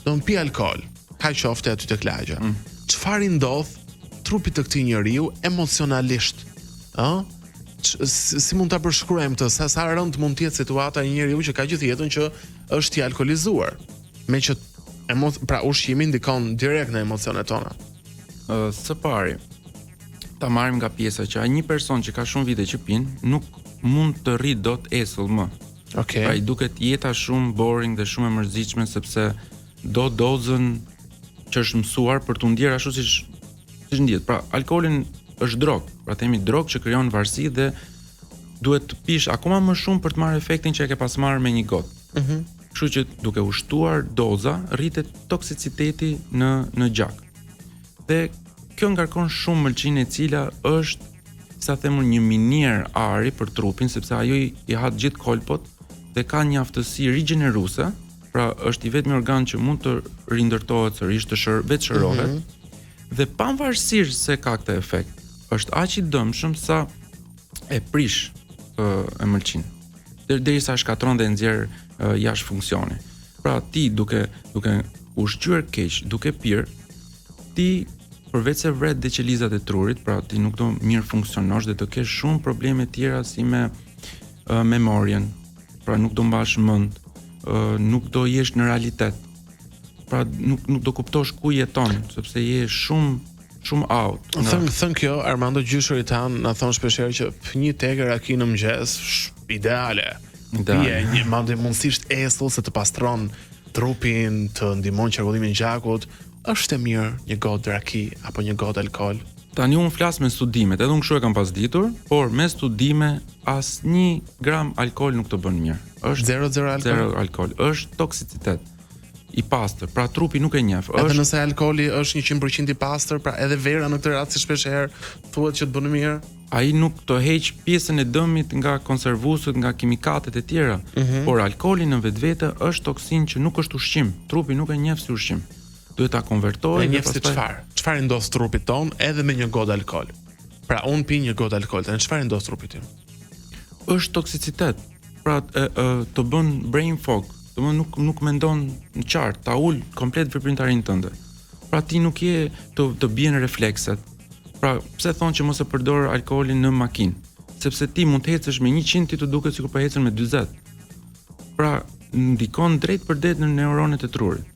do të pi alkool, ka qofte aty tek lagja. Çfarë i ndodh trupit të këtij njeriu emocionalisht? Ë? Si mund ta përshkruajmë këtë? Sa rënd mund të jetë situata e një njeriu që ka gjithë jetën që është i alkoolizuar, me që pra ushqimi ndikon direkt në emocionet tona. Së pari, ta marrim nga pjesa që ai një person që ka shumë vite që pin, nuk mund të rri dot esull më. Okej. Pra i duket jeta shumë boring dhe shumë e mërzitshme sepse do dozën që është mësuar për t'u ndier ashtu siç ndihet. Pra alkoolin është drogë, pra themi drogë që krijon varësi dhe duhet të pish akoma më shumë për të marrë efektin që e ke pas marrë me një gotë. Kështu që duke u shtuar doza, rritet toksiciteti në gjak. Dhe kjo ngarkon shumë mëlçinë e cila është, sa them unë, një minier ari për trupin, sepse ajo i ha gjithë kolpot dhe ka një aftësi rigjeneruese, pra është i vetmi organ që mund të rindërtohet sërish, të shërohet. Dhe pavarësisht se ka këtë efekt, është aq i dëmshëm sa e prish e mëlçin. Derisa shkatron dhe nxjerr jashtë funksioni. Pra ti duke ushqyer keq, duke pirë, ti përveç se vret deqelizat e trurit, pra ti nuk do mirë funksionosh dhe do kesh shumë probleme tjera si me memorien, pra nuk do mbash mend, nuk do jesh në realitet. Pra nuk do kuptosh ku jeton, sepse je shumë out. Thën kjo Armando gjyshërit tan na thon shpeshherë që një tegë raki në mëngjes ideale. Pije një mundësisht esull se të pastron trupin, të ndihmon qarkullimin e gjakut, është e mirë një gotë raki apo një gotë alkool. Tani unë flas me studimet, edhe unë kështu e kam pas ditur, por me studime asnjë gram alkool nuk të bën mirë. Është 0 alkool. 0 alkool, është toksicitet i pastër, pra trupi nuk e njeh. Edhe nëse alkooli është 100% i pastër, pra edhe vera në këtë rast si shpeshherë thuhet që të bën mirë, ai nuk të heq pjesën e dëmit nga konservuesit, nga kimikatet e tjera, por alkooli në vetvete është toksinë që nuk është ushqim. Trupi nuk e njeh si ushqim. Duhet ta konvertojë dhe pastaj çfarë ndodh trupit ton edhe me një gotë alkool. Pra un pi një gotë alkool, tani çfarë ndodh trupit tim? Është toksicitet. Pra të bën brain fog, domethënë nuk mendon në qartë, ta ul komplet veprimtarinë tënde. Pra ti nuk je të bien reflekset. Pra pse thonë që mos e përdor alkoolin në makinë? Sepse ti mund të ecësh me 100, ti të duket sikur po ecën me 40. Pra ndikon drejt për drejt në neuronet e trurit.